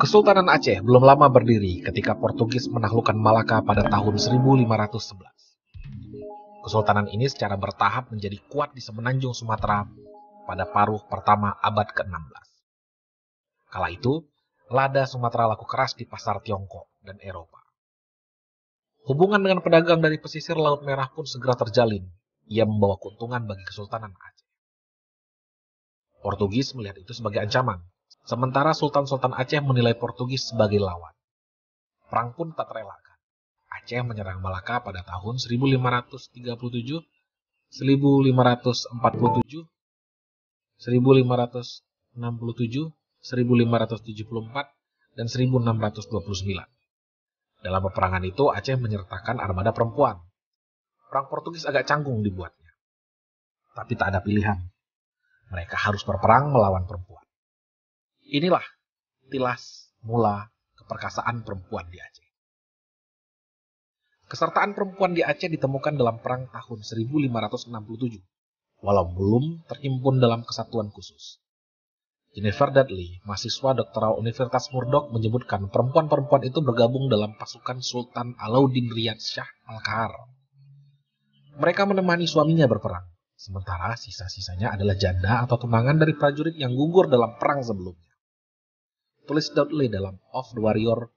Kesultanan Aceh belum lama berdiri ketika Portugis menaklukkan Malaka pada tahun 1511. Kesultanan ini secara bertahap menjadi kuat di semenanjung Sumatera pada paruh pertama abad ke-16. Kala itu, lada Sumatera laku keras di pasar Tiongkok dan Eropa. Hubungan dengan pedagang dari pesisir Laut Merah pun segera terjalin. Ia membawa keuntungan bagi Kesultanan Aceh. Portugis melihat itu sebagai ancaman, sementara Sultan-Sultan Aceh menilai Portugis sebagai lawan. Perang pun tak terelakkan. Aceh menyerang Malaka pada tahun 1537, 1547, 1567, 1574, dan 1629. Dalam peperangan itu, Aceh menyertakan armada perempuan. Perang Portugis agak canggung dibuatnya. Tapi tak ada pilihan. Mereka harus berperang melawan perempuan. Inilah tilas mula keperkasaan perempuan di Aceh. Kesertaan perempuan di Aceh ditemukan dalam perang tahun 1567, walau belum terhimpun dalam kesatuan khusus. Jennifer Dudley, mahasiswa doktoral Universitas Murdoch, menyebutkan perempuan-perempuan itu bergabung dalam pasukan Sultan Alauddin Riyad Shah Al-Kahar. Mereka menemani suaminya berperang, sementara sisa-sisanya adalah janda atau tunangan dari prajurit yang gugur dalam perang sebelumnya. Tulis Dudley dalam Of the Warrior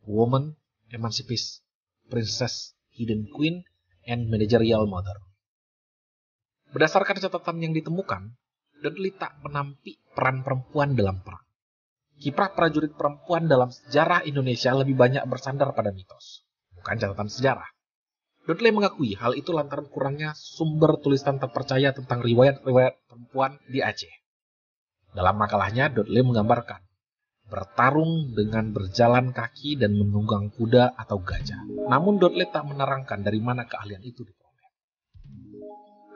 Woman, Emancipation, Princess, Hidden Queen, and Managerial Mother. Berdasarkan catatan yang ditemukan, Dudley tak menampik peran perempuan dalam perang. Kiprah prajurit perempuan dalam sejarah Indonesia lebih banyak bersandar pada mitos, bukan catatan sejarah. Dudley mengakui hal itu lantaran kurangnya sumber tulisan terpercaya tentang riwayat-riwayat perempuan di Aceh. Dalam makalahnya, Dudley menggambarkan bertarung dengan berjalan kaki dan menunggang kuda atau gajah. Namun Dudley tak menerangkan dari mana keahlian itu diperoleh.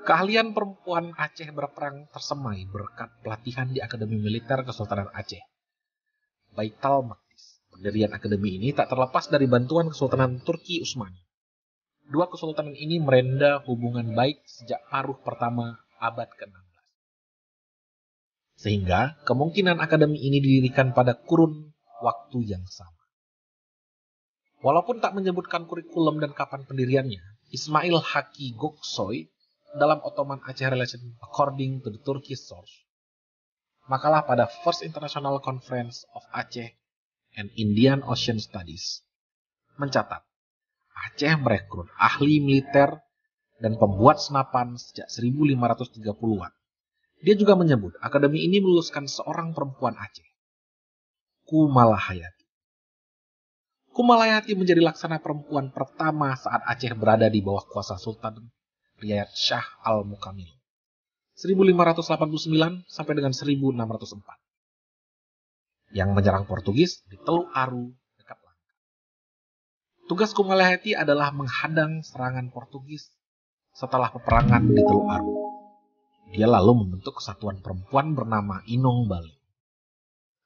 Keahlian perempuan Aceh berperang tersemai berkat pelatihan di Akademi Militer Kesultanan Aceh, Baital Maqdis. Pendirian akademi ini tak terlepas dari bantuan Kesultanan Turki Utsmani. Dua kesultanan ini merenda hubungan baik sejak paruh pertama abad ke-16. Sehingga kemungkinan akademi ini didirikan pada kurun waktu yang sama. Walaupun tak menyebutkan kurikulum dan kapan pendiriannya, Ismail Haqqi Göksoy dalam Ottoman Aceh Relation According to the Turkish Source, makalah pada First International Conference of Aceh and Indian Ocean Studies, mencatat Aceh merekrut ahli militer dan pembuat senapan sejak 1530-an. Dia juga menyebut akademi ini meluluskan seorang perempuan Aceh, Kumalahayati. Kumalahayati menjadi laksana perempuan pertama saat Aceh berada di bawah kuasa Sultan Riyad Shah Al-Mukamil, 1589 sampai dengan 1604, yang menyerang Portugis di Teluk Aru dekat Langkat. Tugas Kumalahayati adalah menghadang serangan Portugis setelah peperangan di Teluk Aru. Dia lalu membentuk kesatuan perempuan bernama Inong Bale.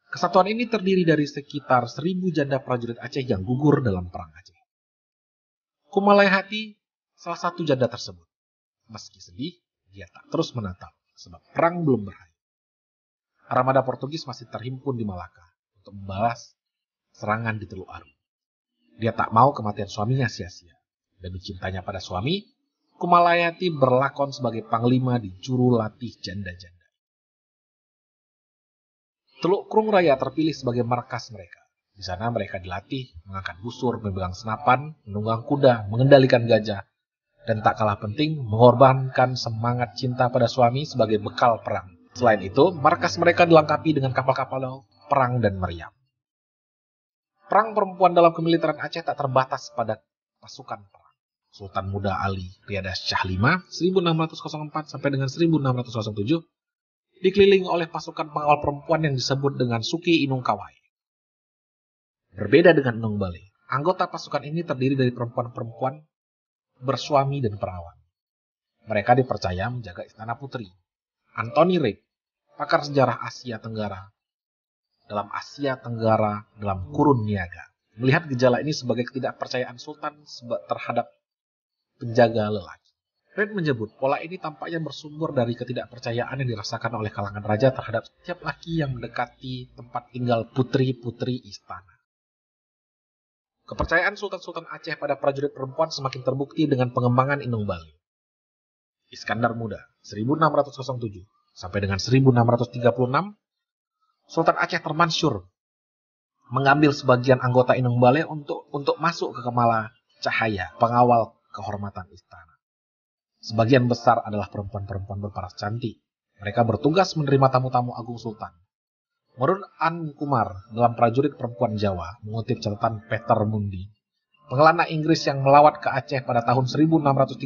Kesatuan ini terdiri dari sekitar 1.000 janda prajurit Aceh yang gugur dalam perang Aceh. Kumalahayati salah satu janda tersebut. Meski sedih, dia tak terus menatap, sebab perang belum berakhir. Armada Portugis masih terhimpun di Malaka untuk membalas serangan di Teluk Aru. Dia tak mau kematian suaminya sia-sia. Demi cintanya pada suami, Kumalahayati berlakon sebagai panglima di juru latih janda-janda. Teluk Krung Raya terpilih sebagai markas mereka. Di sana mereka dilatih mengangkat busur, memegang senapan, menunggang kuda, mengendalikan gajah, dan tak kalah penting, mengorbankan semangat cinta pada suami sebagai bekal perang. Selain itu, markas mereka dilengkapi dengan kapal-kapal perang dan meriam. Perang perempuan dalam kemiliteran Aceh tak terbatas pada pasukan perang. Sultan Muda Ali Riyad Shah V, 1604 sampai dengan 1607, dikelilingi oleh pasukan pengawal perempuan yang disebut dengan Suki Inung Kawai. Berbeda dengan Inung Bale, anggota pasukan ini terdiri dari perempuan-perempuan bersuami dan perawan. Mereka dipercaya menjaga istana putri. Anthony Reid, pakar sejarah Asia Tenggara dalam kurun niaga, melihat gejala ini sebagai ketidakpercayaan sultan terhadap penjaga lelaki. Reid menyebut pola ini tampaknya bersumber dari ketidakpercayaan yang dirasakan oleh kalangan raja terhadap setiap laki yang mendekati tempat tinggal putri-putri istana. Kepercayaan Sultan-Sultan Aceh pada prajurit perempuan semakin terbukti dengan pengembangan Inung Bale. Iskandar Muda 1607 sampai dengan 1636, Sultan Aceh termansyur mengambil sebagian anggota Inung Bale untuk masuk ke Kemala Cahaya, pengawal kehormatan istana. Sebagian besar adalah perempuan-perempuan berparas cantik. Mereka bertugas menerima tamu-tamu agung sultan. Menurut An Kumar dalam Prajurit Perempuan Jawa, mengutip catatan Peter Mundi, pengelana Inggris yang melawat ke Aceh pada tahun 1637,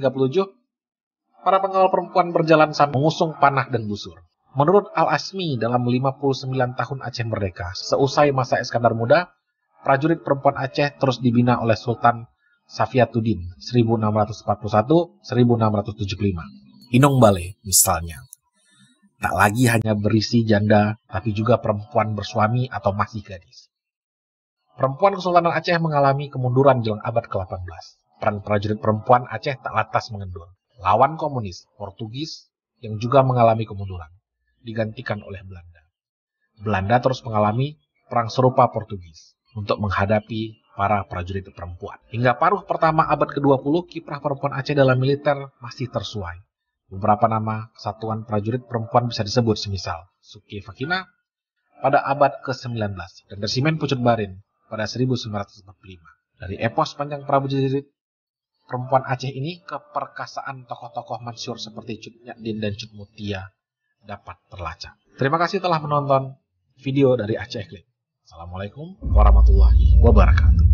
para pengawal perempuan berjalan sambil mengusung panah dan busur. Menurut Al-Asmi dalam 59 tahun Aceh Merdeka, seusai masa Iskandar Muda, prajurit perempuan Aceh terus dibina oleh Sultan Safiatuddin 1641-1675. Inung Bale misalnya, tak lagi hanya berisi janda, tapi juga perempuan bersuami atau masih gadis. Perempuan Kesultanan Aceh mengalami kemunduran jelang abad ke-18. Peran prajurit perempuan Aceh tak lantas mengendur. Lawan komunis, Portugis, yang juga mengalami kemunduran, digantikan oleh Belanda. Belanda terus mengalami perang serupa Portugis untuk menghadapi para prajurit perempuan. Hingga paruh pertama abad ke-20, kiprah perempuan Aceh dalam militer masih tersuai. Beberapa nama kesatuan prajurit perempuan bisa disebut semisal Suki Fakina pada abad ke-19 dan Resimen Pucuk Barin pada 1945. Dari epos panjang prajurit perempuan Aceh ini, keperkasaan tokoh-tokoh masyhur seperti Cut Nyak Dien dan Cut Mutia dapat terlacak. Terima kasih telah menonton video dari Aceh Clip. Assalamualaikum warahmatullahi wabarakatuh.